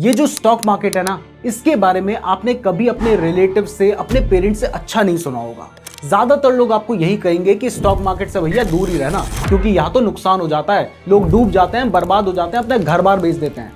ये जो stock market है ना, इसके बारे में आपने कभी अपने रिलेटिव से, अपने पेरेंट्स से अच्छा नहीं सुना होगा। ज्यादातर लोग आपको यही कहेंगे कि स्टॉक मार्केट से भैया दूर ही रहना, क्योंकि यहाँ तो नुकसान हो जाता है, लोग डूब जाते हैं, बर्बाद हो जाते हैं, अपने घर बार बेच देते हैं।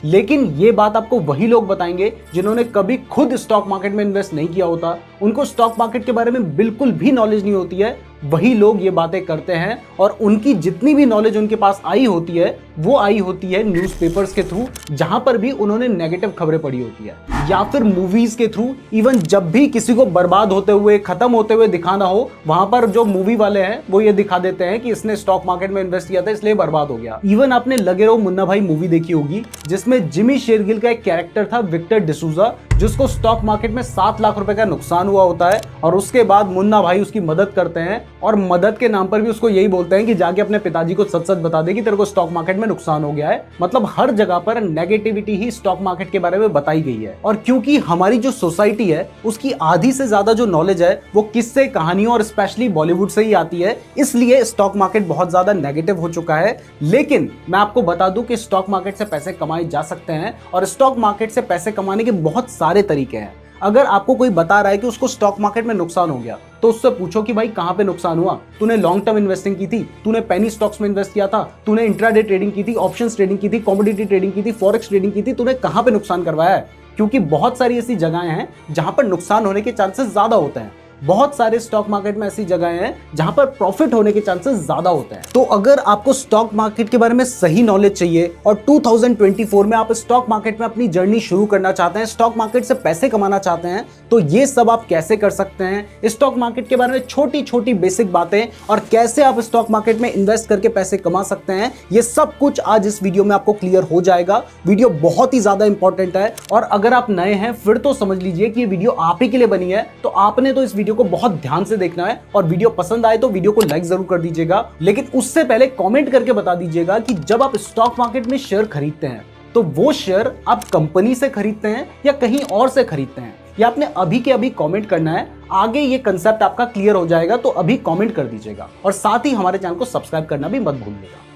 लेकिन ये बात आपको वही लोग बताएंगे जिन्होंने कभी खुद स्टॉक मार्केट में इन्वेस्ट नहीं किया होता, उनको स्टॉक मार्केट के बारे में बिल्कुल भी नॉलेज नहीं होती है। वही लोग ये बातें करते हैं और उनकी जितनी भी नॉलेज उनके पास आई होती है वो आई होती है न्यूज़पेपर्स के थ्रू, जहां पर भी उन्होंने नेगेटिव खबरें पढ़ी होती है, या फिर मूवीज के थ्रू। इवन जब भी किसी को बर्बाद होते हुए, खत्म होते हुए दिखाना हो, वहां पर जो मूवी वाले हैं वो ये दिखा देते हैं कि इसने स्टॉक मार्केट में इन्वेस्ट किया था इसलिए बर्बाद हो गया। इवन आपने लगे रहो मुन्ना भाई मूवी देखी होगी, जिसमें जिमी शेरगिल का एक कैरेक्टर था विक्टर डिसूजा, जिसको स्टॉक मार्केट में 7 लाख रुपए का नुकसान हुआ होता है और उसके बाद मुन्ना भाई उसकी मदद करते हैं और मदद के नाम पर भी उसको यही बोलते हैं कि जाके अपने पिताजी को सच सच बता दे कि तेरे को स्टॉक मार्केट में नुकसान हो गया है। मतलब हर जगह पर नेगेटिविटी ही स्टॉक मार्केट के बारे में बताई गई है। और क्योंकि हमारी जो सोसाइटी है उसकी आधी से ज्यादा जो नॉलेज है वो किस्से, कहानियों और स्पेशली बॉलीवुड से ही आती है, इसलिए स्टॉक मार्केट बहुत ज्यादा नेगेटिव हो चुका है। लेकिन मैं आपको बता दूं कि स्टॉक मार्केट से पैसे कमाए जा सकते हैं और स्टॉक मार्केट से पैसे कमाने के बहुत सारे तरीके हैं। अगर आपको कोई बता रहा है कि उसको स्टॉक मार्केट में नुकसान हो गया, तो उससे पूछो कि भाई कहां पे नुकसान हुआ, तूने लॉन्ग टर्म इन्वेस्टिंग की थी, तूने पेनी स्टॉक्स में इन्वेस्ट किया था, तूने इंट्राडे ट्रेडिंग की थी, ऑप्शंस ट्रेडिंग की थी, कमोडिटी ट्रेडिंग की थी, फॉरेक्स ट्रेडिंग की थी, तूने कहां पे नुकसान करवाया है? क्योंकि बहुत सारी ऐसी जगहें हैं जहां पर नुकसान होने के चांसेस ज्यादा होते हैं। बहुत सारे स्टॉक मार्केट में ऐसी जगहें हैं जहां पर प्रॉफिट होने के चांसेस ज्यादा होते हैं। तो अगर आपको स्टॉक मार्केट के बारे में सही नॉलेज चाहिए और 2024 में आप स्टॉक मार्केट में अपनी जर्नी शुरू करना चाहते हैं, स्टॉक मार्केट से पैसे कमाना चाहते हैं, तो ये सब आप कैसे कर सकते हैं, स्टॉक मार्केट के बारे में छोटी छोटी बेसिक बातें और कैसे आप स्टॉक मार्केट में इन्वेस्ट करके पैसे कमा सकते हैं, ये सब कुछ आज इस वीडियो में आपको क्लियर हो जाएगा। वीडियो बहुत ही ज्यादा इंपॉर्टेंट है और अगर आप नए हैं फिर तो समझ लीजिए कि ये वीडियो आप ही के लिए बनी है। तो आपने तो इस वीडियो को बहुत ध्यान से देखना है और वीडियो पसंद आए तो वीडियो को लाइक जरूर कर दीजिएगा। लेकिन उससे पहले कमेंट करके बता दीजिएगा कि जब आप स्टॉक मार्केट में शेयर खरीदते हैं तो वो शेयर आप कंपनी से खरीदते हैं या कहीं और से खरीदते हैं, या आपने अभी के अभी कमेंट करना है। आगे ये कंसेप्ट आपका क्लियर हो जाएगा, तो अभी कमेंट कर दीजिएगा और साथ ही हमारे चैनल को सब्सक्राइब करना भी मत भूलिएगा।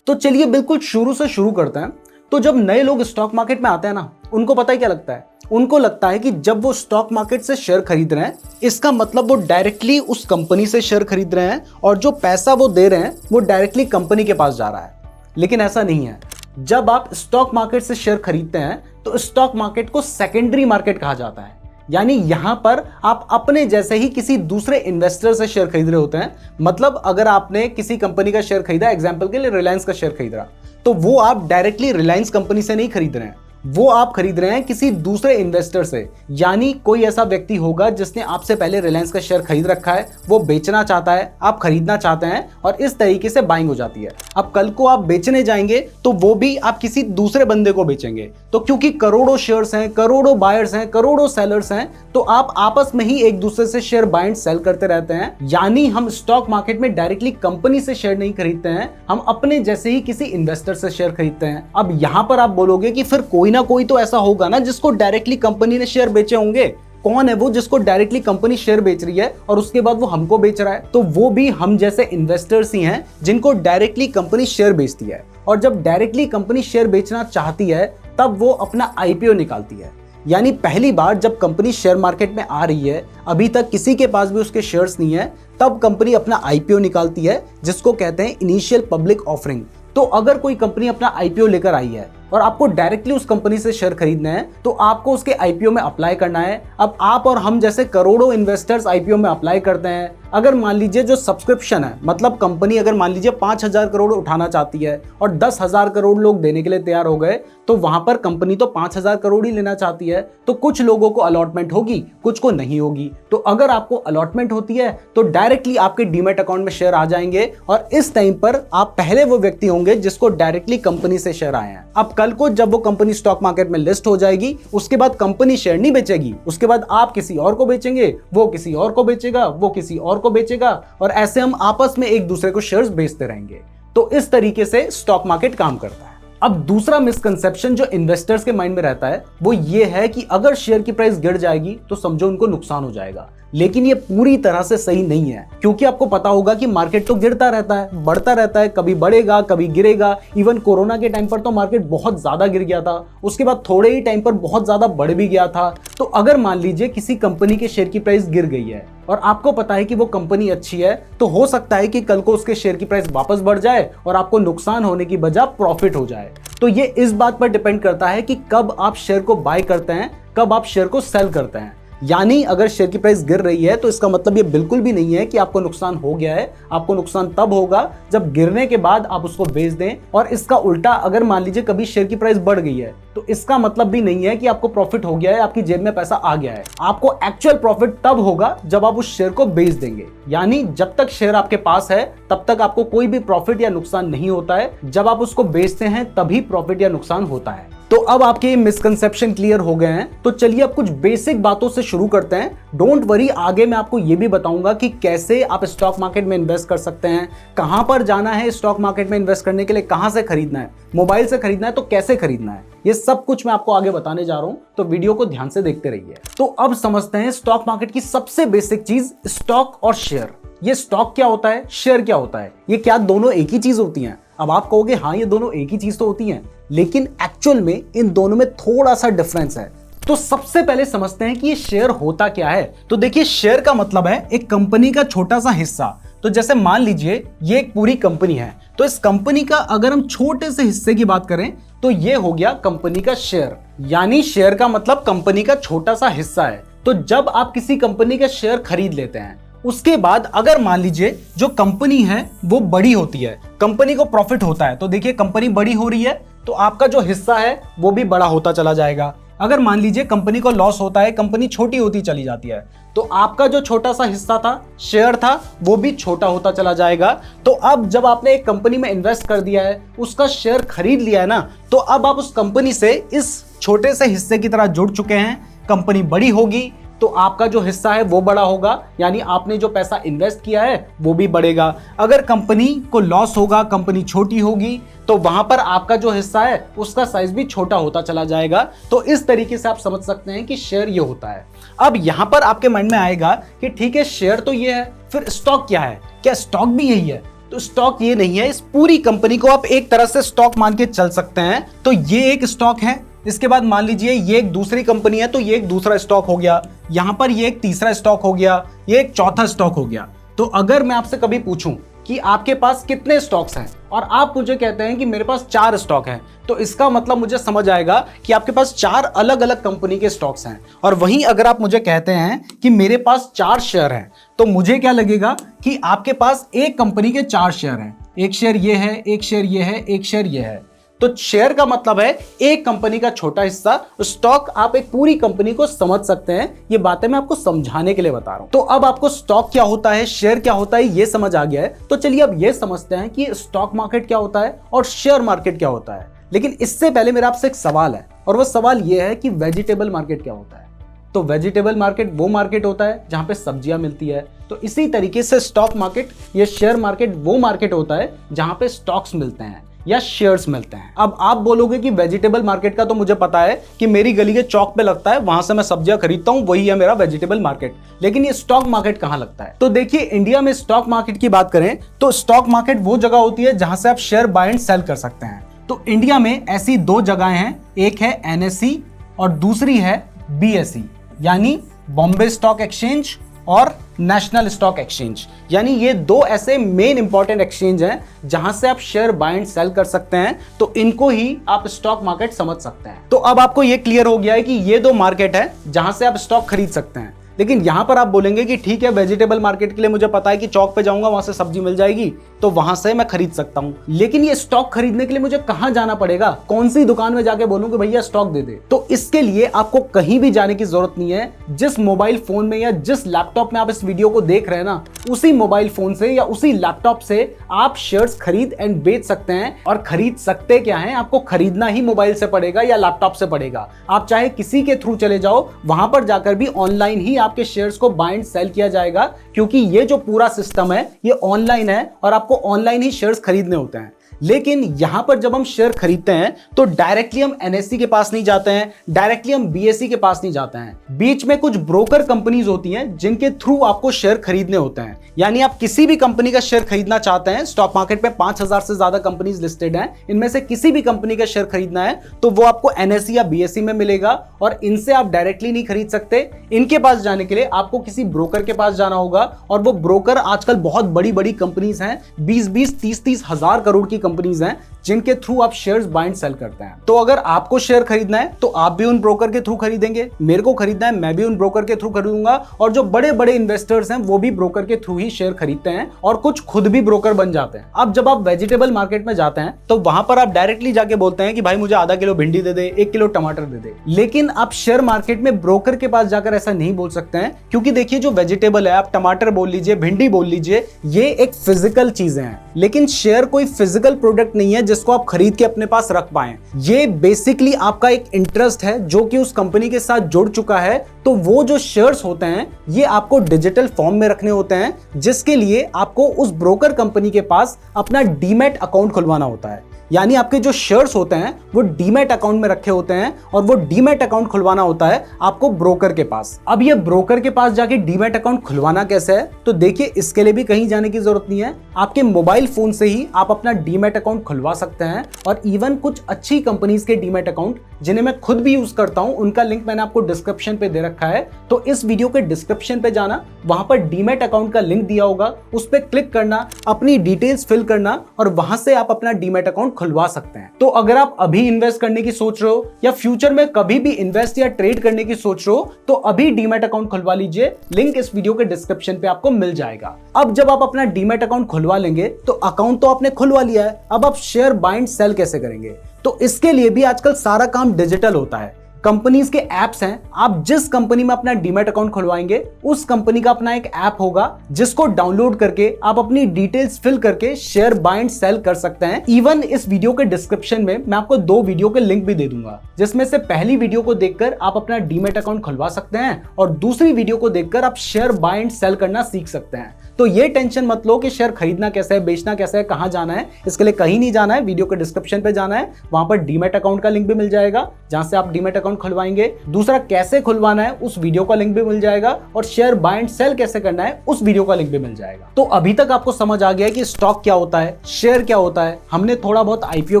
तो चलिए बिल्कुल शुरू से शुरू करते हैं। तो जब नए लोग स्टॉक मार्केट में आते हैं ना, उनको पता है क्या लगता है? उनको लगता है कि जब वो स्टॉक मार्केट से शेयर खरीद रहे हैं, इसका मतलब वो डायरेक्टली उस कंपनी से शेयर खरीद रहे हैं और जो पैसा वो दे रहे हैं वो डायरेक्टली कंपनी के पास जा रहा है। लेकिन ऐसा नहीं है। जब आप स्टॉक मार्केट से शेयर खरीदते हैं तो स्टॉक मार्केट को सेकेंडरी मार्केट कहा जाता है। यानी यहां पर आप अपने जैसे ही किसी दूसरे इन्वेस्टर से शेयर खरीद रहे होते हैं। मतलब अगर आपने किसी कंपनी का शेयर खरीदा, एग्जांपल के लिए रिलायंस का शेयर खरीद रहा, तो वो आप डायरेक्टली रिलायंस कंपनी से नहीं खरीद रहे हैं, वो आप खरीद रहे हैं किसी दूसरे इन्वेस्टर से। यानी कोई ऐसा व्यक्ति होगा जिसने आपसे पहले रिलायंस का शेयर खरीद रखा है, वो बेचना चाहता है, आप खरीदना चाहते हैं और इस तरीके से बाइंग हो जाती है। अब कल को आप बेचने जाएंगे तो वो भी आप किसी दूसरे बंदे को बेचेंगे। तो क्योंकि करोड़ों शेयर्स हैं, करोड़ों बायर्स हैं, करोड़ों सेलर्स हैं, तो आप आपस में ही एक दूसरे से शेयर बाय एंड सेल करते रहते हैं। यानी हम स्टॉक मार्केट में डायरेक्टली कंपनी से शेयर नहीं खरीदते हैं, हम अपने जैसे ही किसी इन्वेस्टर से शेयर खरीदते हैं। अब यहां पर आप बोलोगे कि फिर कोई ना कोई तो ऐसा होगा ना जिसको डायरेक्टली कंपनी ने शेयर बेचे होंगे। कौन है वो जिसको डायरेक्टली कंपनी शेयर बेच रही है और उसके बाद वो हमको बेच रहा है? तो वो भी हम जैसे इन्वेस्टर्स ही हैं जिनको डायरेक्टली कंपनी शेयर बेचती है। और जब डायरेक्टली कंपनी शेयर बेचना चाहती है तब वो अपना आईपीओ निकालती है। यानी पहली बार जब कंपनी शेयर मार्केट में आ रही है, अभी तक किसी के पास भी उसके शेयर्स नहीं है, तब कंपनी अपना आईपीओ निकालती है, जिसको कहते हैं इनिशियल पब्लिक ऑफरिंग। तो अगर कोई कंपनी अपना आईपीओ लेकर आई है और आपको डायरेक्टली उस कंपनी से शेयर खरीदना है, तो आपको उसके आईपीओ में अप्लाई करना है। अब आप और हम जैसे करोड़ों इन्वेस्टर्स आईपीओ में अप्लाई करते हैं। अगर मान लीजिए जो सब्सक्रिप्शन है, मतलब कंपनी अगर मान लीजिए 5,000 करोड़ उठाना चाहती है और 10,000 करोड़ लोग देने के लिए तैयार हो गए, तो वहां पर कंपनी तो 5,000 करोड़ ही लेना चाहती है। तो कुछ लोगों को अलॉटमेंट होगी, कुछ को नहीं होगी। तो अगर आपको अलॉटमेंट होती है तो डायरेक्टली आपके डीमैट अकाउंट में शेयर आ जाएंगे और इस टाइम पर आप पहले वो व्यक्ति होंगे जिसको डायरेक्टली कंपनी से शेयर आए हैं। अब कल को जब वो कंपनी स्टॉक मार्केट में लिस्ट हो जाएगी, उसके बाद कंपनी शेयर नहीं बेचेगी, उसके बाद आप किसी और को बेचेंगे, वो किसी और को बेचेगा, वो किसी और को बेचेगा और ऐसे हम आपस में एक दूसरे को शेयर्स बेचते रहेंगे। तो इस तरीके से स्टॉक मार्केट काम करता है। अब दूसरा मिसकंसेप्शन जो इन्वेस्टर्स के माइंड में रहता है वो ये है कि अगर शेयर की प्राइस गिर जाएगी तो समझो उनको नुकसान हो जाएगा। लेकिन ये पूरी तरह से सही नहीं है, क्योंकि आपको पता होगा कि मार्केट तो गिरता रहता है, बढ़ता रहता है, कभी बढ़ेगा कभी गिरेगा। इवन कोरोना के टाइम पर तो मार्केट बहुत ज्यादा गिर गया था, उसके बाद थोड़े ही टाइम पर बहुत ज्यादा बढ़ भी गया था। तो अगर मान लीजिए किसी कंपनी के शेयर की प्राइस गिर गई है और आपको पता है कि वो कंपनी अच्छी है, तो हो सकता है कि कल को उसके शेयर की प्राइस वापस बढ़ जाए और आपको नुकसान होने की बजाय प्रॉफिट हो जाए। तो ये इस बात पर डिपेंड करता है कि कब आप शेयर को बाय करते हैं, कब आप शेयर को सेल करते हैं। यानी अगर शेयर की प्राइस गिर रही है तो इसका मतलब ये बिल्कुल भी नहीं है कि आपको नुकसान हो गया है। आपको नुकसान तब होगा जब गिरने के बाद आप उसको बेच दें। और इसका उल्टा, अगर मान लीजिए कभी शेयर की प्राइस बढ़ गई है तो इसका मतलब भी नहीं है कि आपको प्रॉफिट हो गया है, आपकी जेब में पैसा आ गया है। आपको एक्चुअल प्रॉफिट तब होगा जब आप उस शेयर को बेच देंगे। यानी जब तक शेयर आपके पास है तब तक आपको कोई भी प्रॉफिट या नुकसान नहीं होता है, जब आप उसको बेचते हैं तभी प्रॉफिट या नुकसान होता है। तो अब आपके मिसकंसेप्शन क्लियर हो गए हैं, तो चलिए अब कुछ बेसिक बातों से शुरू करते हैं। डोंट वरी, आगे मैं आपको ये भी बताऊंगा कि कैसे आप स्टॉक मार्केट में इन्वेस्ट कर सकते हैं, कहां पर जाना है स्टॉक मार्केट में इन्वेस्ट करने के लिए, कहां से खरीदना है, मोबाइल से खरीदना है तो कैसे खरीदना है, ये सब कुछ मैं आपको आगे बताने जा रहा हूं। तो वीडियो को ध्यान से देखते रहिए। तो अब समझते हैं स्टॉक मार्केट की सबसे बेसिक चीज, स्टॉक और शेयर। ये स्टॉक क्या होता है, शेयर क्या होता है, ये क्या दोनों एक ही चीज होती हैं? अब आप कहोगे हाँ ये दोनों एक ही चीज तो होती हैं, लेकिन एक्चुअल में इन दोनों में थोड़ा सा डिफरेंस है। तो सबसे पहले समझते हैं कि ये शेयर होता क्या है। तो देखिए, शेयर का मतलब है एक कंपनी का छोटा सा हिस्सा। तो जैसे मान लीजिए ये एक पूरी कंपनी है, तो इस कंपनी का अगर हम छोटे से हिस्से की बात करें तो ये हो गया कंपनी का शेयर। यानी शेयर का मतलब कंपनी का छोटा सा हिस्सा है। तो जब आप किसी कंपनी के शेयर खरीद लेते हैं, उसके बाद अगर मान लीजिए जो कंपनी है वो बड़ी होती है, कंपनी को प्रॉफिट होता है, तो देखिए कंपनी बड़ी हो रही है तो आपका जो हिस्सा है वो भी बड़ा होता चला जाएगा। अगर मान लीजिए कंपनी को लॉस होता है, कंपनी छोटी होती चली जाती है, तो आपका जो छोटा सा हिस्सा था, शेयर था, वो भी छोटा होता चला जाएगा। तो अब जब आपने एक कंपनी में इन्वेस्ट कर दिया है, उसका शेयर खरीद लिया है ना, तो अब आप उस कंपनी से इस छोटे से हिस्से की तरह जुड़ चुके हैं। कंपनी बड़ी होगी तो आपका जो हिस्सा है वो बड़ा होगा, यानी आपने जो पैसा इन्वेस्ट किया है वो भी बढ़ेगा। अगर कंपनी को लॉस होगा, कंपनी छोटी होगी, तो वहां पर आपका जो हिस्सा है उसका साइज भी छोटा होता चला जाएगा। तो इस तरीके से आप समझ सकते हैं कि शेयर ये होता है। अब यहां पर आपके माइंड में आएगा कि ठीक है, शेयर तो ये है, फिर स्टॉक क्या है, क्या स्टॉक भी यही है? तो स्टॉक ये नहीं है, इस पूरी कंपनी को आप एक तरह से स्टॉक मान के चल सकते हैं। तो ये एक स्टॉक है, इसके बाद मान लीजिए ये एक दूसरी कंपनी है तो ये एक दूसरा स्टॉक हो गया, यहां पर ये एक तीसरा स्टॉक हो गया, ये एक चौथा स्टॉक हो गया। तो अगर मैं आपसे कभी पूछूं कि आपके पास कितने स्टॉक्स हैं और आप मुझे कहते हैं कि मेरे पास 4 स्टॉक हैं, तो इसका मतलब मुझे समझ आएगा कि आपके पास 4 अलग अलग कंपनी के स्टॉक्स हैं। और वहीं अगर आप मुझे कहते हैं कि मेरे पास 4 शेयर हैं, तो मुझे क्या लगेगा कि आपके पास एक कंपनी के 4 शेयर हैं। एक शेयर ये है, एक शेयर ये है, एक शेयर ये है। तो शेयर का मतलब है एक कंपनी का छोटा हिस्सा, स्टॉक आप एक पूरी कंपनी को समझ सकते हैं। ये बातें मैं आपको समझाने के लिए बता रहा हूं। तो अब आपको स्टॉक क्या होता है, शेयर क्या होता है, ये समझ आ गया है। तो चलिए अब ये समझते हैं कि स्टॉक मार्केट क्या होता है और शेयर मार्केट क्या होता है। लेकिन इससे पहले मेरा आपसे एक सवाल है, और वो सवाल ये है कि वेजिटेबल मार्केट क्या होता है। तो वेजिटेबल मार्केट वो मार्केट होता है जहां पे सब्जियां मिलती है। तो इसी तरीके से स्टॉक मार्केट या शेयर मार्केट वो मार्केट होता है जहां पे स्टॉक्स मिलते हैं या शेयर्स मिलते हैं। अब आप बोलोगे कि वेजिटेबल मार्केट का तो मुझे पता है कि मेरी गली के चौक पे लगता है, वहां से मैं सब्जियां खरीदता हूं, वही है मेरा वेजिटेबल मार्केट। लेकिन ये स्टॉक मार्केट कहां लगता है? तो देखिए, इंडिया में स्टॉक मार्केट की बात करें तो स्टॉक मार्केट वो जगह होती है जहां से आप शेयर बाय एंड सेल कर सकते हैं। तो इंडिया में ऐसी 2 जगहें हैं, एक है NSE और दूसरी है BSE, यानी बॉम्बे स्टॉक एक्सचेंज और नेशनल स्टॉक एक्सचेंज। यानी ये 2 ऐसे मेन इंपॉर्टेंट एक्सचेंज हैं जहां से आप शेयर बाय एंड सेल कर सकते हैं। तो इनको ही आप स्टॉक मार्केट समझ सकते हैं। तो अब आपको ये क्लियर हो गया है कि ये 2 मार्केट है जहां से आप स्टॉक खरीद सकते हैं। लेकिन यहां पर आप बोलेंगे कि ठीक है, वेजिटेबल मार्केट के लिए मुझे पता है कि चौक पे जाऊंगा, वहां से सब्जी मिल जाएगी, तो वहां से मैं खरीद सकता हूं। लेकिन ये स्टॉक खरीदने के लिए मुझे कहां जाना पड़ेगा, कौन सी दुकान में जाके बोलूं कि भैया स्टॉक दे दे? तो इसके लिए आपको कहीं भी जाने की जरूरत नहीं है। जिस मोबाइल फोन में या जिस लैपटॉप में आप इस वीडियो को देख रहे हैं ना, उसी मोबाइल फोन से या उसी लैपटॉप से आप शेयर्स खरीद एंड बेच सकते हैं। और खरीद सकते क्या है, आपको खरीदना ही मोबाइल से पड़ेगा या लैपटॉप से पड़ेगा। आप चाहे किसी के थ्रू चले जाओ, वहां पर जाकर भी ऑनलाइन ही आपके शेयर्स को बाय एंड सेल किया जाएगा, क्योंकि ये जो पूरा सिस्टम है ये ऑनलाइन है और आपको ऑनलाइन ही शेयर्स खरीदने होते हैं। लेकिन यहां पर जब हम शेयर खरीदते हैं तो डायरेक्टली हम एनएससी के पास नहीं जाते हैं, डायरेक्टली हम बीएसई के पास नहीं जाते हैं। बीच में कुछ ब्रोकर कंपनीज होती हैं जिनके थ्रू आपको शेयर खरीदने होते हैं। यानी आप किसी भी कंपनी का शेयर खरीदना चाहते हैं, स्टॉक मार्केट में 5000 से ज्यादा कंपनीज लिस्टेड हैं, इनमें से किसी भी कंपनी का शेयर खरीदना है तो वो आपको एनएससी या बीएसई में मिलेगा और इनसे आप डायरेक्टली नहीं खरीद सकते। इनके पास जाने के लिए आपको किसी ब्रोकर के पास जाना होगा और वो ब्रोकर आजकल बहुत बड़ी बड़ी कंपनीज हैं, 20-20, 30-30 हजार करोड़ की कंपनीज हैं जिनके थ्रू आप शेयर्स बाय एंड सेल करते हैं। तो अगर आपको शेयर खरीदना है तो आप भी उन ब्रोकर के थ्रू खरीदेंगे, मेरे को खरीदना है मैं भी उन ब्रोकर के थ्रू खरीदूंगा, और जो बड़े बड़े इन्वेस्टर्स हैं वो भी ब्रोकर के थ्रू ही शेयर खरीदते हैं और कुछ खुद भी ब्रोकर बन जाते हैं। अब जब आप वेजिटेबल मार्केट में जाते हैं तो वहां पर आप डायरेक्टली जाके बोलते हैं कि भाई मुझे आधा किलो भिंडी दे दे, 1 किलो टमाटर दे दे। लेकिन आप शेयर मार्केट में ब्रोकर के पास जाकर ऐसा नहीं बोल सकते हैं, क्योंकि देखिए जो वेजिटेबल है, आप टमाटर बोल लीजिए, भिंडी बोल लीजिए, ये एक फिजिकल चीजें हैं। लेकिन शेयर कोई फिजिकल प्रोडक्ट नहीं है जिसको आप खरीद के अपने पास रख पाएं। ये बेसिकली आपका एक इंटरेस्ट है जो कि उस कंपनी के साथ जुड़ चुका है। तो वो जो शेयर्स होते हैं ये आपको डिजिटल फॉर्म में रखने होते हैं, जिसके लिए आपको उस ब्रोकर कंपनी के पास अपना डीमैट अकाउंट खुलवाना होता है। यानी आपके जो शेयर्स होते हैं वो डीमैट अकाउंट में रखे होते हैं और वो डीमैट अकाउंट खुलवाना होता है आपको ब्रोकर के पास। अब ये ब्रोकर के पास जाके डीमैट अकाउंट खुलवाना कैसे है, तो देखिए इसके लिए भी कहीं जाने की जरूरत नहीं है। आपके मोबाइल फोन से ही आप अपना डीमैट अकाउंट खुलवा सकते हैं। और इवन कुछ अच्छी कंपनीज के डीमैट अकाउंट जिन्हें मैं खुद भी यूज करता हूं, उनका लिंक मैंने आपको डिस्क्रिप्शन पे दे रखा है। तो इस वीडियो के डिस्क्रिप्शन पे जाना, वहां पर डीमैट अकाउंट का लिंक दिया होगा, उस पर क्लिक करना, अपनी डिटेल्स फिल करना और वहां से आप अपना डीमैट अकाउंट खुलवा सकते हैं। तो अगर आप अभी इन्वेस्ट करने की सोच रहे हो या फ्यूचर में कभी भी इन्वेस्ट या ट्रेड करने की सोच रहे हो तो अभी डीमैट अकाउंट खुलवा लीजिए। लिंक इस वीडियो के डिस्क्रिप्शन पे आपको मिल जाएगा। अब जब आप अपना डीमैट अकाउंट खुलवा लेंगे तो अकाउंट तो आपने खुलवा लिया है, अब आप शेयर बाय एंड सेल कैसे करेंगे? तो इसके लिए भी आजकल सारा काम डिजिटल होता है। कंपनीज के एप्स हैं, आप जिस कंपनी में अपना डीमैट अकाउंट खुलवाएंगे उस कंपनी का अपना एक ऐप होगा जिसको डाउनलोड करके आप अपनी डिटेल्स फिल करके शेयर बाय एंड सेल कर सकते हैं। इवन इस वीडियो के डिस्क्रिप्शन में मैं आपको 2 वीडियो के लिंक भी दे दूंगा, जिसमें से पहली वीडियो को देखकर आप अपना डीमैट अकाउंट खुलवा सकते हैं और दूसरी वीडियो को देखकर आप शेयर बाय एंड सेल करना सीख सकते हैं। तो ये टेंशन मत लो कि शेयर खरीदना कैसे है, बेचना कैसे है, कहां जाना है। इसके लिए कहीं नहीं जाना है, वीडियो के डिस्क्रिप्शन पे जाना है, वहां पर डीमैट अकाउंट का लिंक भी मिल जाएगा जहां से आप डीमैट अकाउंट खुलवाएंगे। दूसरा कैसे खुलवाना है उस वीडियो का लिंक भी मिल जाएगा और शेयर बाय एंड सेल कैसे करना है उस वीडियो का लिंक भी मिल जाएगा। तो अभी तक आपको समझ आ गया है कि स्टॉक क्या होता है, शेयर क्या होता है। हमने थोड़ा बहुत आईपीओ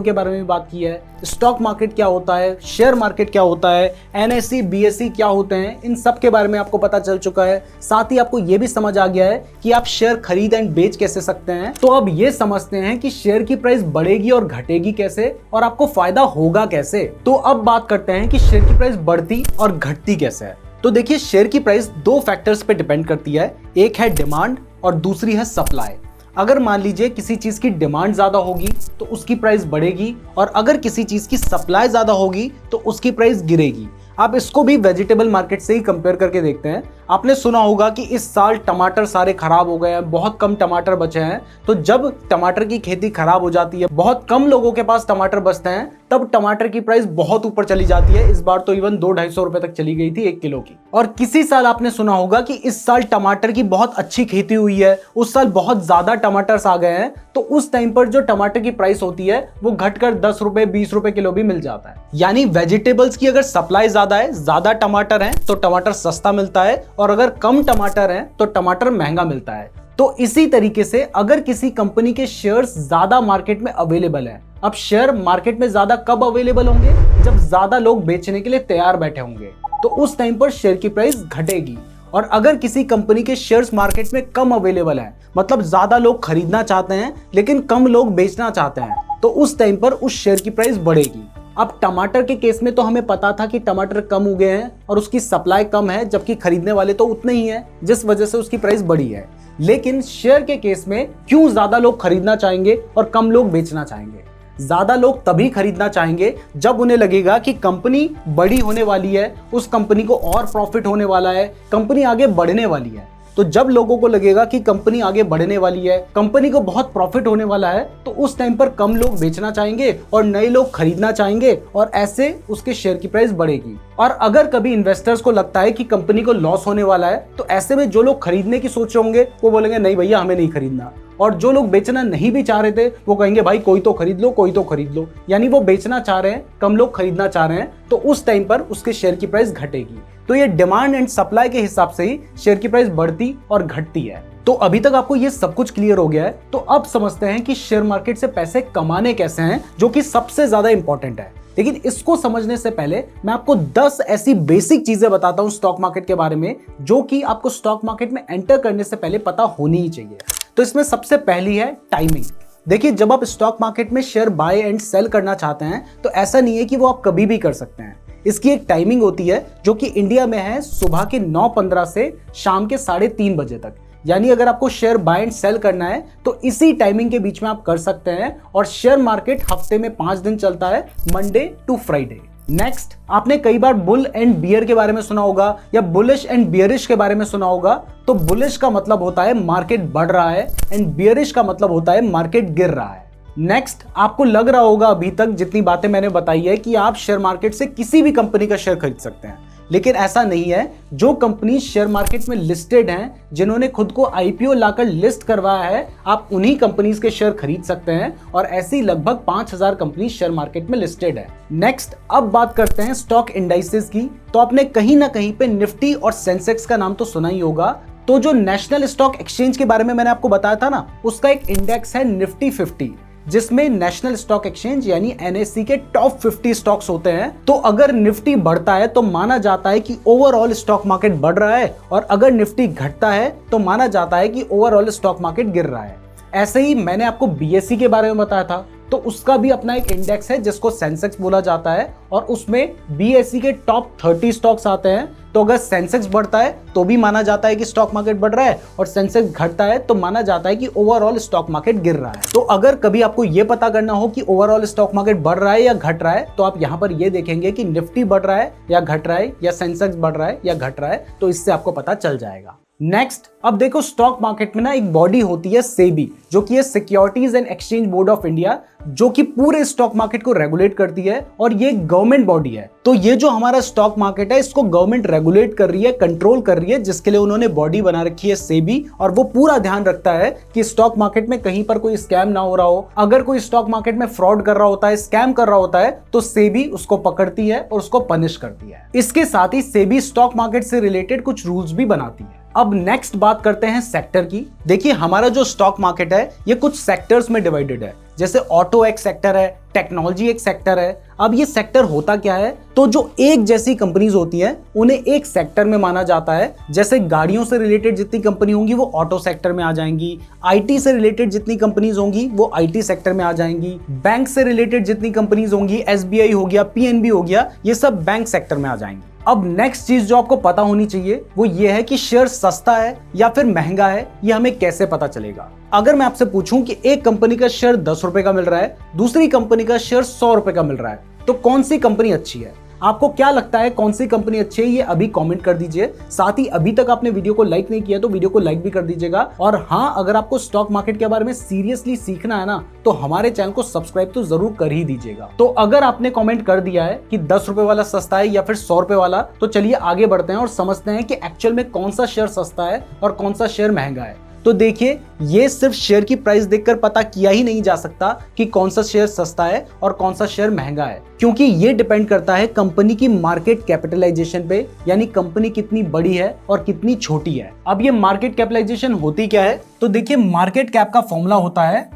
के बारे में बात की है, स्टॉक मार्केट क्या होता है, शेयर मार्केट क्या होता है, एनएससी बीएसई क्या होते हैं, इन सब के बारे में आपको पता चल चुका है। साथ ही आपको यह भी समझ आ गया है कि आप शेयर खरीद एंड बेच कैसे सकते हैं। तो अब ये समझते हैं कि शेयर की प्राइस बढ़ेगी और घटेगी कैसे और आपको फायदा होगा कैसे। तो अब बात करते हैं कि शेयर की प्राइस बढ़ती और घटती कैसे है। तो देखिए शेयर की प्राइस 2 फैक्टर्स पे डिपेंड करती है, एक है डिमांड और दूसरी है सप्लाई। अगर मान लीजिए किसी चीज की डिमांड ज्यादा होगी तो उसकी प्राइस बढ़ेगी और अगर किसी चीज की सप्लाई ज्यादा होगी तो उसकी प्राइस गिरेगी। आप इसको भी वेजिटेबल मार्केट से ही कंपेयर करके देखते हैं। आपने सुना होगा कि इस साल टमाटर सारे खराब हो गए हैं, बहुत कम टमाटर बचे हैं। तो जब टमाटर की खेती खराब हो जाती है, बहुत कम लोगों के पास टमाटर बचते हैं, तब टमाटर की प्राइस बहुत ऊपर चली जाती है। इस बार तो इवन 200-250 रुपए तक चली गई थी 1 किलो की। और किसी साल आपने सुना होगा कि इस साल टमाटर की बहुत अच्छी खेती हुई है, उस साल बहुत ज्यादा टमाटर्स आ गए हैं, तो उस टाइम पर जो टमाटर की प्राइस होती है वो घटकर 10 रुपए 20 रुपए किलो भी मिल जाता है। यानी वेजिटेबल्स की अगर सप्लाई ज्यादा है, ज्यादा टमाटर है तो टमाटर सस्ता मिलता है और अगर कम टमाटर है तो टमाटर महंगा मिलता है। तो इसी तरीके से अगर किसी कंपनी के शेयर्स ज्यादा मार्केट में अवेलेबल हैं, अब शेयर मार्केट में ज्यादा कब अवेलेबल होंगे? जब ज्यादा लोग बेचने के लिए तैयार बैठे होंगे, तो उस टाइम पर शेयर की प्राइस घटेगी। और अगर किसी कंपनी के शेयर्स मार्केट में कम अवेलेबल हैं, मतलब ज्यादा लोग खरीदना चाहते हैं लेकिन कम लोग बेचना चाहते हैं, तो उस टाइम पर उस शेयर की प्राइस बढ़ेगी। अब टमाटर के केस में तो हमें पता था कि टमाटर कम उगे हैं और उसकी सप्लाई कम है, जबकि खरीदने वाले तो उतने ही हैं, जिस वजह से उसकी प्राइस बढ़ी है। लेकिन शेयर के केस में क्यों ज्यादा लोग खरीदना चाहेंगे और कम लोग बेचना चाहेंगे? ज्यादा लोग तभी खरीदना चाहेंगे जब उन्हें लगेगा कि कंपनी बड़ी होने वाली है, उस कंपनी को और प्रॉफिट होने वाला है, कंपनी आगे बढ़ने वाली है। तो जब लोगों को लगेगा कि कंपनी आगे बढ़ने वाली है, कंपनी को बहुत प्रॉफिट होने वाला है, तो उस टाइम पर कम लोग बेचना चाहेंगे और नए लोग खरीदना चाहेंगे और ऐसे उसके शेयर की प्राइस बढ़ेगी। और अगर कभी इन्वेस्टर्स को लगता है कि कंपनी को लॉस होने वाला है, तो ऐसे में जो लोग खरीदने की सोच रहे होंगे वो बोलेंगे नहीं भैया हमें नहीं खरीदना, और जो लोग बेचना नहीं भी चाह रहे थे वो कहेंगे भाई कोई तो खरीद लो, कोई तो खरीद लो। यानी वो बेचना चाह रहे हैं, कम लोग खरीदना चाह रहे हैं, तो उस टाइम पर उसके शेयर की प्राइस घटेगी। तो ये डिमांड एंड सप्लाई के हिसाब से ही शेयर की प्राइस बढ़ती और घटती है। तो अभी तक आपको ये सब कुछ क्लियर हो गया है, तो अब समझते हैं कि शेयर मार्केट से पैसे कमाने कैसे हैं, जो कि सबसे ज्यादा इंपॉर्टेंट है। लेकिन इसको समझने से पहले मैं आपको 10 ऐसी बेसिक चीजें बताता हूं स्टॉक मार्केट के बारे में, जो कि आपको स्टॉक मार्केट में एंटर करने से पहले पता होनी ही चाहिए। तो इसमें सबसे पहली है टाइमिंग। देखिए, जब आप स्टॉक मार्केट में शेयर बाय एंड सेल करना चाहते हैं तो ऐसा नहीं है कि वो आप कभी भी कर सकते हैं। इसकी एक टाइमिंग होती है जो कि इंडिया में है सुबह के 9:15 से शाम के 3:30 बजे तक। यानी अगर आपको शेयर बाय एंड सेल करना है तो इसी टाइमिंग के बीच में आप कर सकते हैं। और शेयर मार्केट हफ्ते में 5 दिन चलता है, मंडे टू फ्राइडे। नेक्स्ट, आपने कई बार बुल एंड बियर के बारे में सुना होगा या बुलिश एंड बियरिश के बारे में सुना होगा। तो बुलिश का मतलब होता है मार्केट बढ़ रहा है एंड बियरिश का मतलब होता है मार्केट गिर रहा है। नेक्स्ट, आपको लग रहा होगा अभी तक जितनी बातें मैंने बताई है कि आप शेयर मार्केट से किसी भी कंपनी का शेयर खरीद सकते हैं, लेकिन ऐसा नहीं है। जो कंपनी शेयर मार्केट में लिस्टेड हैं, जिन्होंने खुद को आईपीओ लाकर लिस्ट करवाया है, आप उन्हीं कंपनीज के शेयर खरीद सकते हैं। और ऐसी लगभग 5000 कंपनी शेयर मार्केट में लिस्टेड है। नेक्स्ट, अब बात करते हैं स्टॉक इंडाइसेस की। तो आपने कहीं ना कहीं पे निफ्टी और सेंसेक्स का नाम तो सुना ही होगा। तो जो नेशनल स्टॉक एक्सचेंज के बारे में मैंने आपको बताया था ना, उसका एक इंडेक्स है निफ्टी 50, जिसमें नेशनल स्टॉक एक्सचेंज यानी एनएससी के टॉप 50 स्टॉक्स होते हैं। तो अगर निफ्टी बढ़ता है तो माना जाता है कि ओवरऑल स्टॉक मार्केट बढ़ रहा है, और अगर निफ्टी घटता है तो माना जाता है कि ओवरऑल स्टॉक मार्केट गिर रहा है। ऐसे ही मैंने आपको बीएसई के बारे में बताया था, तो उसका भी अपना एक इंडेक्स है जिसको सेंसेक्स बोला जाता है, और उसमें बीएसई के टॉप 30 स्टॉक्स आते हैं। तो अगर सेंसेक्स बढ़ता है तो भी माना जाता है कि स्टॉक मार्केट बढ़ रहा है, और सेंसेक्स घटता है तो माना जाता है कि ओवरऑल स्टॉक मार्केट गिर रहा है। तो अगर कभी आपको यह पता करना हो कि ओवरऑल स्टॉक मार्केट बढ़ रहा है या घट रहा है, तो आप यहां पर यह देखेंगे कि निफ्टी बढ़ रहा है या घट रहा है, या सेंसेक्स बढ़ रहा है या घट रहा है, तो इससे आपको पता चल जाएगा। नेक्स्ट, अब देखो स्टॉक मार्केट में ना एक बॉडी होती है सेबी, जो कि है securities and exchange board of India, जो कि पूरे स्टॉक मार्केट को रेगुलेट करती है, और ये गवर्नमेंट बॉडी है। तो ये जो हमारा स्टॉक मार्केट है, इसको गवर्नमेंट रेगुलेट कर रही है, कंट्रोल कर रही है, जिसके लिए उन्होंने बॉडी बना रखी है सेबी। और वो पूरा ध्यान रखता है कि स्टॉक मार्केट में कहीं पर कोई स्कैम ना हो रहा हो। अगर कोई स्टॉक मार्केट में फ्रॉड कर रहा होता है, स्कैम कर रहा होता है, तो सेबी उसको पकड़ती है और उसको पनिश करती है। इसके साथ ही सेबी स्टॉक मार्केट से रिलेटेड कुछ रूल्स भी बनाती है। अब नेक्स्ट बात करते हैं सेक्टर की। देखिए, हमारा जो स्टॉक मार्केट है ये कुछ सेक्टर्स में डिवाइडेड है। जैसे ऑटो एक सेक्टर है, टेक्नोलॉजी एक सेक्टर है। अब ये सेक्टर होता क्या है, तो जो एक जैसी कंपनीज होती हैं उन्हें एक सेक्टर में माना जाता है। जैसे गाड़ियों से रिलेटेड जितनी कंपनी होंगी वो ऑटो सेक्टर में आ जाएंगी, आईटी से रिलेटेड जितनी कंपनीज होंगी वो आईटी सेक्टर में आ जाएंगी, बैंक से रिलेटेड जितनी कंपनीज होंगी, एसबीआई हो गया, पीएनबी हो गया, ये सब बैंक सेक्टर में आ जाएंगी। अब नेक्स्ट चीज जो आपको पता होनी चाहिए वो ये है कि शेयर सस्ता है या फिर महंगा है, ये हमें कैसे पता चलेगा। अगर मैं आपसे पूछूं कि एक कंपनी का शेयर 10 रुपए का मिल रहा है, दूसरी कंपनी का शेयर 100 रुपए का मिल रहा है, तो कौन सी कंपनी अच्छी है? आपको क्या लगता है कौन सी कंपनी अच्छी है, ये अभी कमेंट कर दीजिए। साथ ही अभी तक आपने वीडियो को लाइक नहीं किया तो वीडियो को लाइक भी कर दीजिएगा। और हाँ, अगर आपको स्टॉक मार्केट के बारे में सीरियसली सीखना है ना, तो हमारे चैनल को सब्सक्राइब तो जरूर कर ही दीजिएगा। तो अगर आपने कमेंट कर दिया है कि 10 रुपए वाला सस्ता है या फिर 100 रुपए वाला, तो चलिए आगे बढ़ते हैं और समझते हैं कि एक्चुअल में कौन सा शेयर सस्ता है और कौन सा शेयर महंगा है। तो देखिए, ये सिर्फ शेयर की प्राइस देखकर पता किया ही नहीं जा सकता कि कौन सा शेयर सस्ता है और कौन सा शेयर महंगा है, क्योंकि ये डिपेंड करता है कंपनी की मार्केट कैपिटलाइजेशन पे, यानी कंपनी कितनी बड़ी है और कितनी छोटी है। अब ये मार्केट कैपिटलाइजेशन होती क्या है, तो देखिए, मार्केट कैप का फॉर्मूला होता है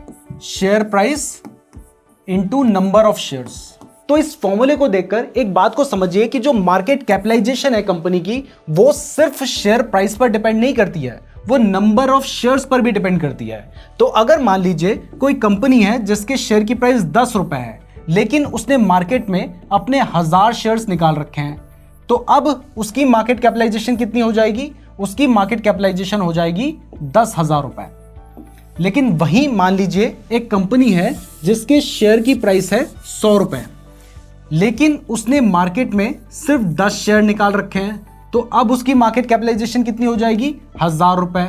share price into number of shares. तो इस फॉर्मूले को देखकर एक बात को समझिए कि जो मार्केट कैपिटलाइजेशन है कंपनी की, वो सिर्फ शेयर प्राइस पर डिपेंड नहीं करती है, वो नंबर ऑफ शेयर्स पर भी डिपेंड करती है। तो अगर मान लीजिए कोई कंपनी है जिसके शेयर की प्राइस 10 रुपए है, लेकिन उसने मार्केट में अपने 1000 शेयर्स निकाल रखे हैं, तो अब उसकी मार्केट कैपिटलाइजेशन कितनी हो जाएगी? उसकी मार्केट कैपिटलाइजेशन हो जाएगी 10,000 रुपए। लेकिन वही मान लीजिए एक कंपनी है जिसके शेयर की प्राइस है 100 रुपए, लेकिन उसने मार्केट में सिर्फ 10 शेयर निकाल रखे हैं, तो अब उसकी मार्केट कैपिटलाइजेशन कितनी हो जाएगी? 1000 रुपए।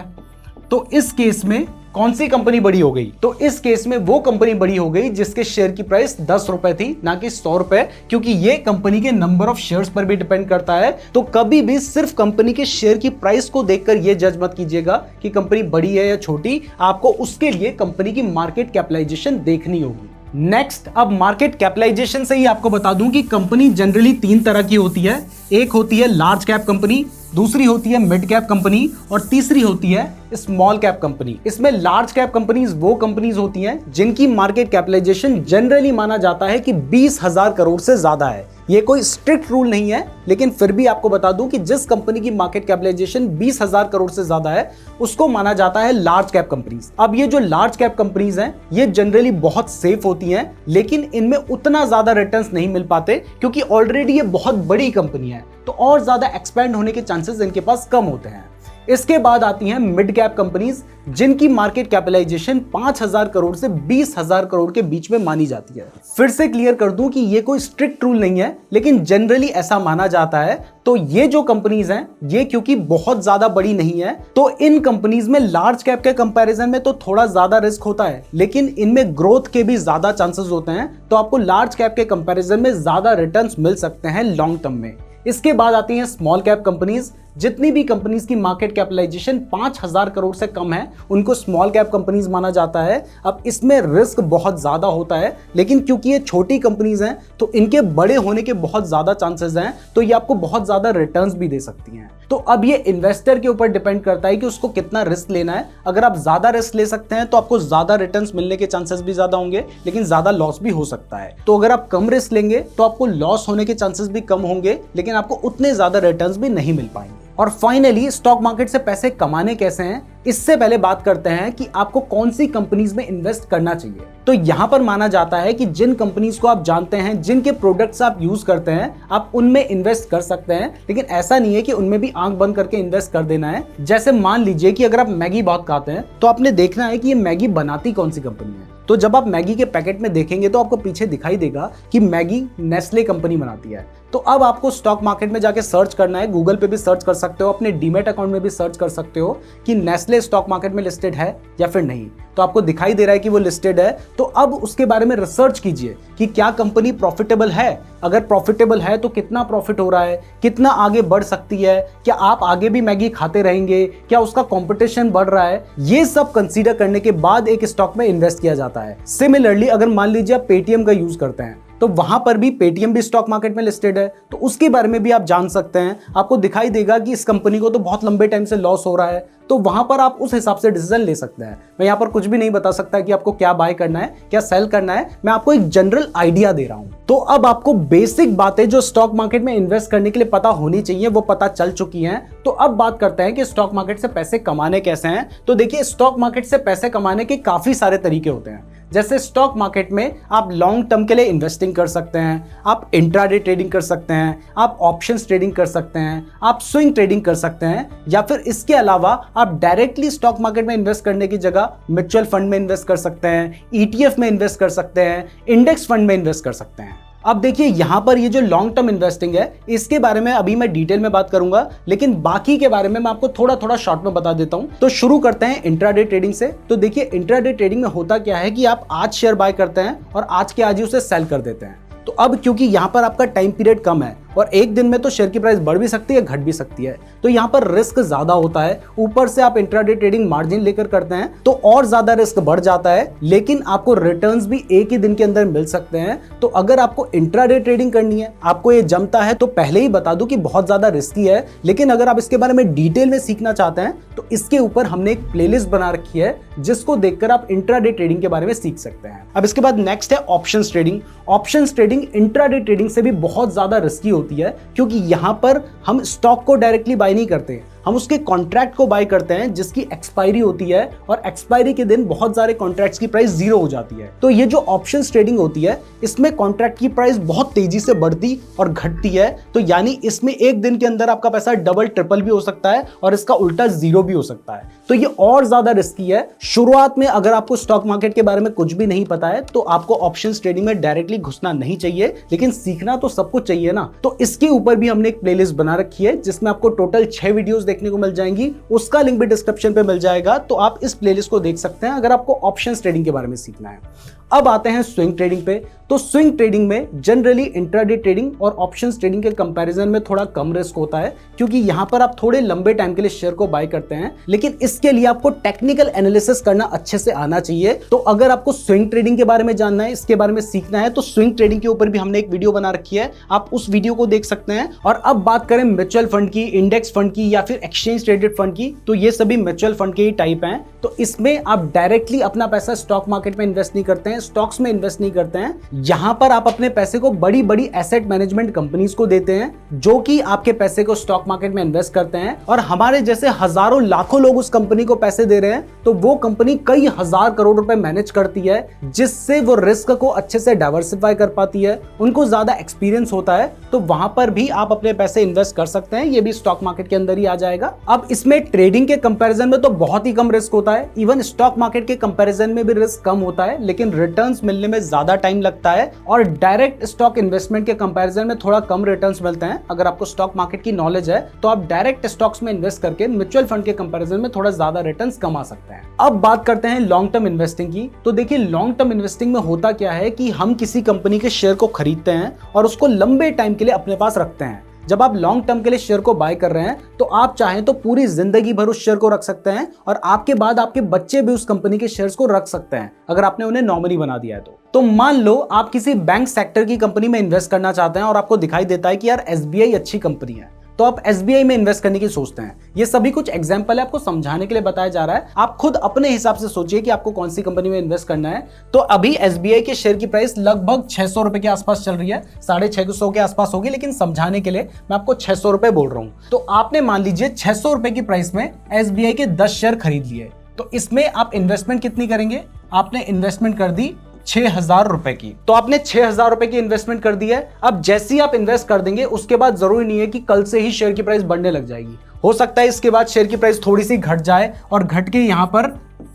तो इस केस में कौन सी कंपनी बड़ी हो गई? तो इस केस में वो कंपनी बड़ी हो गई जिसके शेयर की प्राइस 10 रुपए थी, ना कि 100 रुपए, क्योंकि ये कंपनी के नंबर ऑफ शेयर्स पर भी डिपेंड करता है। तो कभी भी सिर्फ कंपनी के शेयर की प्राइस को देखकर ये जज मत कीजिएगा कि कंपनी बड़ी है या छोटी। आपको उसके लिए कंपनी की मार्केट कैपिटलाइजेशन देखनी होगी। नेक्स्ट, अब मार्केट कैपिटलाइजेशन से ही आपको बता दूं कि कंपनी जनरली 3 तरह की होती है। एक होती है लार्ज कैप कंपनी, दूसरी होती है मिड कैप कंपनी और तीसरी होती है स्मॉल कैप कंपनी। इसमें लार्ज कैप कंपनीज वो कंपनीज होती हैं जिनकी मार्केट कैपिटलाइजेशन जनरली माना जाता है कि 20,000 करोड़ से ज्यादा है। ये कोई स्ट्रिक्ट रूल नहीं है, लेकिन फिर भी आपको बता दूं कि जिस कंपनी की मार्केट कैपिटलाइजेशन 20,000 करोड़ से ज्यादा है उसको माना जाता है लार्ज कैप कंपनीज। अब ये जो लार्ज कैप कंपनीज हैं ये जनरली बहुत सेफ होती हैं, लेकिन इनमें उतना ज्यादा रिटर्न्स नहीं मिल पाते क्योंकि ऑलरेडी ये बहुत बड़ी कंपनी है, तो और ज्यादा एक्सपेंड होने के चांसेस इनके पास कम होते हैं। इसके बाद आती हैं मिड कैप कंपनीज जिनकी मार्केट कैपिटलाइजेशन 5,000 करोड़ से 20,000 करोड़ के बीच में मानी जाती है। फिर से क्लियर कर दूं कि ये कोई स्ट्रिक्ट रूल नहीं है, लेकिन जनरली ऐसा माना जाता है। तो ये जो कंपनीज हैं ये क्योंकि बहुत ज्यादा बड़ी नहीं है, तो इन कंपनीज में लार्ज कैप के कंपैरिजन में तो थोड़ा ज्यादा रिस्क होता है, लेकिन इनमें ग्रोथ के भी ज्यादा चांसेस होते हैं। तो आपको लार्ज कैप के कंपैरिजन में ज्यादा रिटर्न्स मिल सकते हैं लॉन्ग टर्म में। इसके बाद आती हैं स्मॉल कैप कंपनीज। जितनी भी कंपनीज की मार्केट कैपिटलाइजेशन 5,000 करोड़ से कम है उनको स्मॉल कैप कंपनीज माना जाता है। अब इसमें रिस्क बहुत ज्यादा होता है, लेकिन क्योंकि ये छोटी कंपनीज हैं तो इनके बड़े होने के बहुत ज्यादा चांसेस हैं, तो ये आपको बहुत ज्यादा रिटर्न्स भी दे सकती हैं। तो अब ये इन्वेस्टर के ऊपर डिपेंड करता है कि उसको कितना रिस्क लेना है। अगर आप ज्यादा रिस्क ले सकते हैं तो आपको ज्यादा रिटर्न्स मिलने के चांसेस भी ज्यादा होंगे, लेकिन ज्यादा लॉस भी हो सकता है। तो अगर आप कम रिस्क लेंगे तो आपको लॉस होने के चांसेस भी कम होंगे, लेकिन आपको उतने ज्यादा रिटर्न्स भी नहीं मिल पाएंगे। और फाइनली, स्टॉक मार्केट से पैसे कमाने कैसे हैं, इससे पहले बात करते हैं कि आपको कौन सी कंपनीज में इन्वेस्ट करना चाहिए। तो यहां पर माना जाता है कि जिन कंपनीज को आप जानते हैं, जिनके प्रोडक्ट्स आप यूज करते हैं, आप उनमें इन्वेस्ट कर सकते हैं। लेकिन ऐसा नहीं है कि उनमें भी आंख बंद करके इन्वेस्ट कर देना है। जैसे मान लीजिए कि अगर आप मैगी बहुत खाते हैं तो आपने देखना है कि ये मैगी बनाती कौन सी कंपनी है। तो जब आप मैगी के पैकेट में देखेंगे तो आपको पीछे दिखाई देगा कि मैगी नेस्ले कंपनी बनाती है। तो अब आपको स्टॉक मार्केट में जाके सर्च करना है, गूगल पे भी सर्च कर सकते हो, अपने डीमैट अकाउंट में भी सर्च कर सकते हो कि नेस्ले स्टॉक मार्केट में लिस्टेड है या फिर नहीं। तो आपको दिखाई दे रहा है कि वो लिस्टेड है। तो अब उसके बारे में रिसर्च कीजिए कि क्या कंपनी प्रॉफिटेबल है। अगर प्रॉफिटेबल है तो कितना प्रॉफिट हो रहा है, कितना आगे बढ़ सकती है, क्या आप आगे भी मैगी खाते रहेंगे, क्या उसका कंपटीशन बढ़ रहा है, ये सब कंसीडर करने के बाद एक स्टॉक में इन्वेस्ट किया जाता है। सिमिलरली, अगर मान लीजिए आप पेटीएम का यूज करते हैं तो वहां पर भी पेटीएम भी स्टॉक मार्केट में लिस्टेड है, तो उसके बारे में भी आप जान सकते हैं। आपको दिखाई देगा कि इस कंपनी को तो बहुत लंबे टाइम से लॉस हो रहा है, तो वहां पर आप उस हिसाब से डिसीजन ले सकते हैं। मैं यहाँ पर कुछ भी नहीं बता सकता कि आपको क्या बाय करना है, क्या सेल करना है, मैं आपको एक जनरल आइडिया दे रहा हूं। तो अब आपको बेसिक बातें जो स्टॉक मार्केट में इन्वेस्ट करने के लिए पता होनी चाहिए वो पता चल चुकी हैं। तो अब बात करते हैं कि स्टॉक मार्केट से पैसे कमाने कैसे हैं। तो देखिए, स्टॉक मार्केट से पैसे कमाने के काफी सारे तरीके होते हैं। जैसे स्टॉक मार्केट में आप लॉन्ग टर्म के लिए इन्वेस्टिंग कर सकते हैं, आप इंट्राडे ट्रेडिंग कर सकते हैं, आप ऑप्शंस ट्रेडिंग कर सकते हैं, आप स्विंग ट्रेडिंग कर सकते हैं, या फिर इसके अलावा आप डायरेक्टली स्टॉक मार्केट में इन्वेस्ट करने की जगह म्यूचुअल फंड में इन्वेस्ट कर सकते हैं, ईटीएफ में इन्वेस्ट कर सकते हैं, इंडेक्स फंड में इन्वेस्ट कर सकते हैं। अब देखिए, यहां पर ये जो लॉन्ग टर्म इन्वेस्टिंग है इसके बारे में अभी मैं डिटेल में बात करूंगा, लेकिन बाकी के बारे में मैं आपको थोड़ा थोड़ा शॉर्ट में बता देता हूं। तो शुरू करते हैं इंट्राडे ट्रेडिंग से। तो देखिए, इंट्राडे ट्रेडिंग में होता क्या है कि आप आज शेयर बाय करते हैं और आज के आज ही उसे सेल कर देते हैं। तो अब क्योंकि यहां पर आपका टाइम पीरियड कम है और एक दिन में तो शेयर की प्राइस बढ़ भी सकती है, घट भी सकती है, तो यहां पर रिस्क ज्यादा होता है। ऊपर से आप इंट्राडे ट्रेडिंग मार्जिन लेकर करते हैं तो और ज्यादा रिस्क बढ़ जाता है, लेकिन आपको रिटर्न्स भी एक ही दिन के अंदर मिल सकते हैं। तो अगर आपको इंट्राडे ट्रेडिंग करनी है, आपको ये जमता है, तो पहले ही बता दूं कि बहुत ज्यादा रिस्की है। लेकिन अगर आप इसके बारे में डिटेल में सीखना चाहते हैं तो इसके ऊपर हमने एक प्लेलिस्ट बना रखी है जिसको देखकर आप इंट्राडे ट्रेडिंग के बारे में सीख सकते हैं। अब इसके बाद नेक्स्ट है options trading. Options trading intraday trading से भी बहुत ज्यादा रिस्की होती है, क्योंकि यहां पर हम स्टॉक को डायरेक्टली बाय नहीं करते, हम उसके कॉन्ट्रैक्ट को बाय करते हैं जिसकी एक्सपायरी होती है, और एक्सपायरी के दिन बहुत सारे कॉन्ट्रैक्ट्स की प्राइस जीरो हो जाती है। तो ये जो ऑप्शंस ट्रेडिंग होती है इसमें कॉन्ट्रैक्ट की प्राइस बहुत तेजी से बढ़ती और घटती है। तो यानी इसमें एक दिन के अंदर आपका पैसा डबल ट्रिपल भी हो सकता है और इसका उल्टा जीरो भी हो सकता है। तो ये और ज्यादा रिस्की है। शुरुआत में अगर आपको स्टॉक मार्केट के बारे में कुछ भी नहीं पता है तो आपको ऑप्शंस ट्रेडिंग में डायरेक्टली घुसना नहीं चाहिए, लेकिन सीखना तो सब कुछ चाहिए ना। तो इसके ऊपर भी हमने एक प्लेलिस्ट बना रखी है जिसमें आपको टोटल 6 वीडियोस देखने को मिल जाएंगी, उसका लिंक भी डिस्क्रिप्शन पे मिल जाएगा, तो आप इस प्लेलिस्ट को देख सकते हैं अगर आपको ऑप्शंस ट्रेडिंग के बारे में सीखना है। अब आते हैं स्विंग ट्रेडिंग पे। तो स्विंग ट्रेडिंग में जनरली इंट्राडे ट्रेडिंग और ऑप्शंस ट्रेडिंग के कंपैरिजन में थोड़ा कम रिस्क होता है, क्योंकि यहां पर आप थोड़े लंबे टाइम के लिए शेयर को बाय करते हैं, लेकिन इसके लिए आपको टेक्निकल एनालिसिस करना अच्छे से आना चाहिए। तो अगर आपको स्विंग ट्रेडिंग के बारे में जानना है, इसके बारे में सीखना है, तो स्विंग ट्रेडिंग के ऊपर भी हमने एक वीडियो बना रखी है, आप उस वीडियो को देख सकते हैं। और अब बात करें म्यूचुअल फंड की, इंडेक्स फंड की या फिर एक्सचेंज ट्रेडेड फंड की, तो ये सभी म्यूचुअल फंड के ही टाइप हैं। तो इसमें आप डायरेक्टली अपना पैसा स्टॉक मार्केट में इन्वेस्ट नहीं करते हैं, स्टॉक्स में इन्वेस्ट नहीं करते हैं। यहां पर आप अपने पैसे को बड़ी बड़ी एसेट मैनेजमेंट कंपनीज को देते हैं, जो कि आपके पैसे को स्टॉक मार्केट में इन्वेस्ट करते हैं, और हमारे जैसे हजारों लाखों लोग उस कंपनी को पैसे दे रहे हैं, तो वो कंपनी कई हजार करोड़ रुपए मैनेज करती है, जिससे वो रिस्क को अच्छे से डाइवर्सिफाई कर पाती है, उनको ज्यादा एक्सपीरियंस होता है। तो वहां पर भी आप अपने पैसे इन्वेस्ट कर सकते हैं, ये भी स्टॉक मार्केट के अंदर ही आ जाएगा। अब इसमें ट्रेडिंग के कंपैरिजन में तो बहुत ही कम रिस्क होता है, इवन स्टॉक मार्केट के कंपैरिजन में भी रिस्क कम होता है, लेकिन रिटर्न्स मिलने में ज्यादा टाइम लगता है, और डायरेक्ट स्टॉक इन्वेस्टमेंट के कंपैरिजन में थोड़ा कम रिटर्न्स मिलते हैं। अगर आपको स्टॉक मार्केट की नॉलेज है तो आप डायरेक्ट स्टॉक्स में इन्वेस्ट करके म्यूचुअल फंड के कंपैरिजन में थोड़ा ज्यादा रिटर्न्स कमा सकते हैं। अब बात करते हैं लॉन्ग टर्म इन्वेस्टिंग की। तो देखिए, लॉन्ग टर्म इन्वेस्टिंग में होता क्या है कि हम किसी कंपनी के शेयर को खरीदते हैं और उसको लंबे टाइम के लिए अपने पास रखते हैं। जब आप लॉन्ग टर्म के लिए शेयर को बाय कर रहे हैं, तो आप चाहें तो पूरी जिंदगी भर उस शेयर को रख सकते हैं, और आपके बाद आपके बच्चे भी उस कंपनी के शेयर्स को रख सकते हैं, अगर आपने उन्हें नॉमिनी बना दिया है तो मान लो आप किसी बैंक सेक्टर की कंपनी में इन्वेस्ट करना चाहते हैं और आपको दिखाई देता है कि यार SBI अच्छी कंपनी है, तो आप SBI में इन्वेस्ट करने की सोचते हैं। ये सभी कुछ एग्जांपल है, आपको समझाने के लिए बताया जा रहा है। आप खुद अपने हिसाब से सोचिए कि आपको कौन सी कंपनी में इन्वेस्ट करना है। तो अभी SBI के शेयर की प्राइस लगभग 600 रुपए के आसपास चल रही है, 650 के आसपास होगी, लेकिन समझाने के लिए मैं आपको 600 रुपए बोल रहा हूं। तो आपने मान लीजिए 600 रुपए की प्राइस में SBI के 10 शेयर खरीद लिए, तो इसमें आप इन्वेस्टमेंट कितनी करेंगे? आपने इन्वेस्टमेंट कर दी 6,000 रुपए की। तो आपने 6,000 रुपए की इन्वेस्टमेंट कर दी है। अब जैसे ही आप इन्वेस्ट कर देंगे, उसके बाद जरूरी नहीं है कि कल से ही शेयर की प्राइस बढ़ने लग जाएगी। हो सकता है इसके बाद शेयर की प्राइस थोड़ी सी घट जाए और घट के यहां पर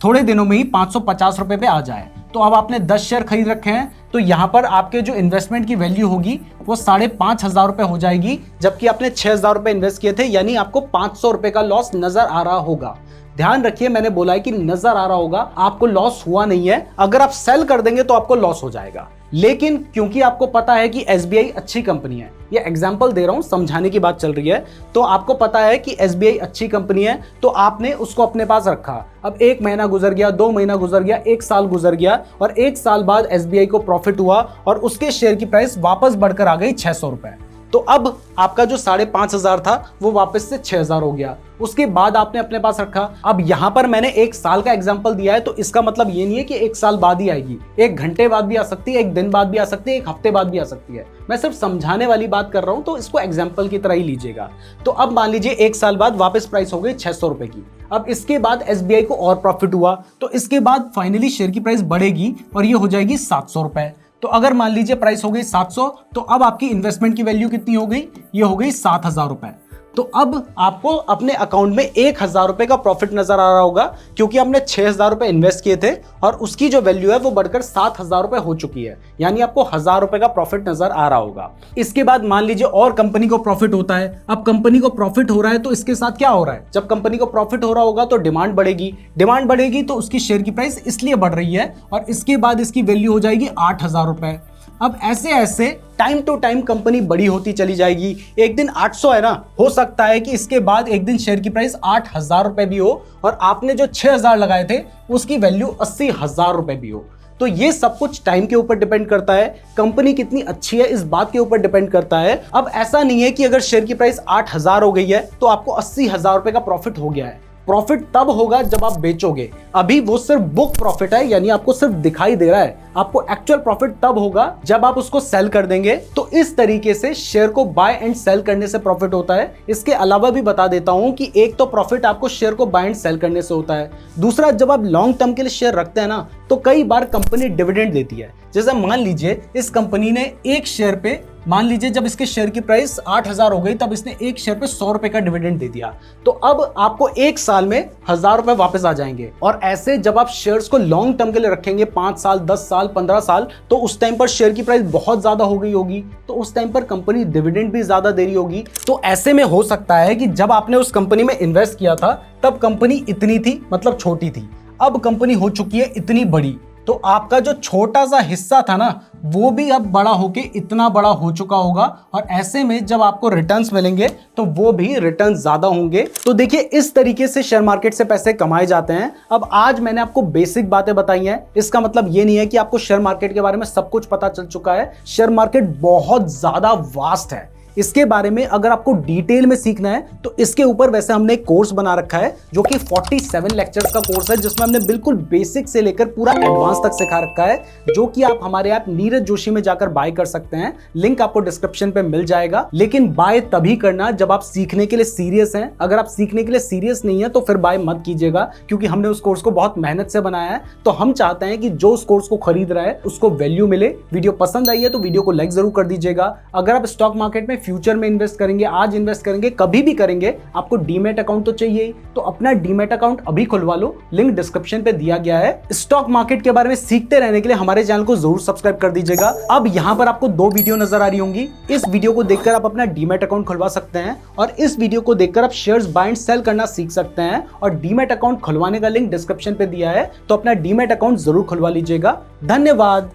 थोड़े दिनों में ही 550 रुपए पे आ जाए। तो अब आपने 10 शेयर खरीद रखे हैं, तो यहां पर आपके जो इन्वेस्टमेंट की वैल्यू होगी वो 5,500 रुपए हो जाएगी, जबकि आपने 6,000 रुपए इन्वेस्ट किए थे, यानी आपको 500 रुपए का लॉस नजर आ रहा होगा। ध्यान रखिए, मैंने बोला है कि नजर आ रहा होगा, आपको लॉस हुआ नहीं है। अगर आप सेल कर देंगे तो आपको लॉस हो जाएगा, लेकिन क्योंकि आपको पता है कि SBI अच्छी कंपनी है, ये एग्जांपल दे रहा हूं, समझाने की बात चल रही है, तो आपको पता है कि SBI अच्छी कंपनी है, तो आपने उसको अपने पास रखा। अब 1 महीना गुजर गया, 2 महीना गुजर गया, 1 साल गुजर गया, और 1 साल बाद SBI को प्रॉफिट हुआ और उसके शेयर की प्राइस वापस बढ़कर आ गई 600 रुपए। तो अब आपका जो 5,500 था वो वापस से 6,000 हो गया। उसके बाद आपने अपने पास रखा। अब यहां पर मैंने 1 साल का एग्जांपल दिया है, तो इसका मतलब ये नहीं है कि 1 साल बाद ही आएगी, 1 घंटे बाद भी आ सकती है, 1 दिन बाद भी आ सकती है, 1 हफ्ते बाद भी आ सकती है। मैं सिर्फ समझाने वाली बात कर रहा हूं, तो इसको एग्जांपल की तरह ही लीजिएगा। तो अब मान लीजिए 1 साल बाद वापस प्राइस हो गई 600 रुपए की। अब इसके बाद SBI को और प्रॉफिट हुआ, तो इसके बाद फाइनली शेयर की प्राइस बढ़ेगी और ये हो जाएगी 700 रुपए। तो अगर मान लीजिए प्राइस हो गई 700, तो अब आपकी इन्वेस्टमेंट की वैल्यू कितनी हो गई? ये हो गई 7,000 रुपए। तो अब आपको अपने अकाउंट में 1,000 रुपए का प्रॉफिट नजर आ रहा होगा, क्योंकि हमने 6,000 रुपए इन्वेस्ट किए थे और उसकी जो वैल्यू है वो बढ़कर 7,000 रुपए हो चुकी है, यानी आपको 1,000 रुपए का प्रॉफिट नजर आ रहा होगा। इसके बाद मान लीजिए और कंपनी को प्रॉफिट होता है। अब कंपनी को प्रॉफिट हो रहा है, तो इसके साथ क्या हो रहा है? जब कंपनी को प्रॉफिट हो रहा होगा तो डिमांड बढ़ेगी, डिमांड बढ़ेगी तो उसकी शेयर की प्राइस इसलिए बढ़ रही है, और इसके बाद इसकी वैल्यू हो जाएगी 8,000 रुपए। अब ऐसे ऐसे टाइम टू टाइम कंपनी बड़ी होती चली जाएगी। एक दिन 800 है ना, हो सकता है कि इसके बाद एक दिन शेयर की प्राइस 8,000 रुपए भी हो, और आपने जो 6,000 लगाए थे उसकी वैल्यू 80,000 रुपए भी हो। तो ये सब कुछ टाइम के ऊपर डिपेंड करता है, कंपनी कितनी अच्छी है इस बात के ऊपर डिपेंड करता है। अब ऐसा नहीं है कि अगर शेयर की प्राइस 8,000 हो गई है तो आपको 80,000 रुपए का प्रॉफिट हो गया है। प्रॉफिट तब होगा जब आप बेचोगे। अभी वो सिर्फ बुक प्रॉफिट है, यानी आपको सिर्फ दिखाई दे रहा है। आपको एक्चुअल प्रॉफिट तब होगा जब आप उसको सेल कर देंगे। तो इस तरीके से शेयर को बाय एंड सेल करने से प्रॉफिट होता है। इसके अलावा भी बता देता हूं कि एक तो प्रॉफिट आपको शेयर को बाय एंड सेल करने से होता है, दूसरा जब आप लॉन्ग टर्म के लिए शेयर रखते हैं ना, तो कई बार कंपनी डिविडेंड देती है। जैसे मान लीजिए इस कंपनी ने एक शेयर पे मान लीजिए जब इसके शेयर की प्राइस 8,000 हो गई तब इसने एक शेयर पे 100 रुपए का डिविडेंड दे दिया, तो अब आपको एक साल में 1,000 रुपए वापस आ जाएंगे। और ऐसे जब आप शेयर्स को लॉन्ग टर्म के लिए रखेंगे, 5 साल, 10 साल, 15 साल, तो उस टाइम पर शेयर की प्राइस बहुत ज्यादा हो गई होगी, तो उस टाइम पर कंपनी डिविडेंड भी ज्यादा दे रही होगी। तो ऐसे में हो सकता है कि जब आपने उस कंपनी में इन्वेस्ट किया था तब कंपनी इतनी थी, मतलब छोटी थी, अब कंपनी हो चुकी है इतनी बड़ी, तो आपका जो छोटा सा हिस्सा था ना वो भी अब बड़ा होके इतना बड़ा हो चुका होगा। और ऐसे में जब आपको रिटर्न्स मिलेंगे तो वो भी रिटर्न्स ज्यादा होंगे। तो देखिए इस तरीके से शेयर मार्केट से पैसे कमाए जाते हैं। अब आज मैंने आपको बेसिक बातें बताई हैं, इसका मतलब ये नहीं है कि आपको शेयर मार्केट के बारे में सब कुछ पता चल चुका है। शेयर मार्केट बहुत ज्यादा वास्ट है। इसके बारे में अगर आपको डिटेल में सीखना है तो इसके ऊपर वैसे हमने एक कोर्स बना रखा है जो कि 47 लेक्चर्स का कोर्स है, जिसमें हमने बिल्कुल बेसिक से लेकर पूरा एडवांस तक सिखा रखा है, जो कि आप हमारे ऐप नीरज जोशी में जाकर बाय कर सकते हैं। लिंक आपको डिस्क्रिप्शन पे मिल जाएगा। लेकिन बाय तभी करना जब आप सीखने के लिए सीरियस हैं। अगर आप सीखने के लिए सीरियस नहीं है तो फिर बाय मत कीजिएगा, क्योंकि हमने उस कोर्स को बहुत मेहनत से बनाया है। तो हम चाहते हैं कि जो उस कोर्स को खरीद रहा है उसको वैल्यू मिले। वीडियो पसंद आई है तो वीडियो को लाइक जरूर कर दीजिएगा। अगर आप स्टॉक मार्केट में फ्यूचर में इन्वेस्ट करेंगे, आज इन्वेस्ट करेंगे, कभी भी करेंगे, आपको डीमैट अकाउंट तो चाहिए, तो अपना डीमैट अकाउंट अभी खुलवा लो। लिंक डिस्क्रिप्शन पे दिया गया है। स्टॉक मार्केट के बारे में सीखते रहने के लिए हमारे चैनल को जरूर सब्सक्राइब कर दीजिएगा। अब यहां पर आपको 2 वीडियो नजर आ रही होंगी। इस वीडियो को देखकर आप अपना डीमैट अकाउंट खुलवा सकते हैं और इस वीडियो को देखकर आप शेयर्स बाय एंड सेल करना सीख सकते हैं। और डीमैट अकाउंट खुलवाने का लिंक डिस्क्रिप्शन पे दिया है, तो अपना डीमैट अकाउंट जरूर खुलवा लीजिएगा। धन्यवाद।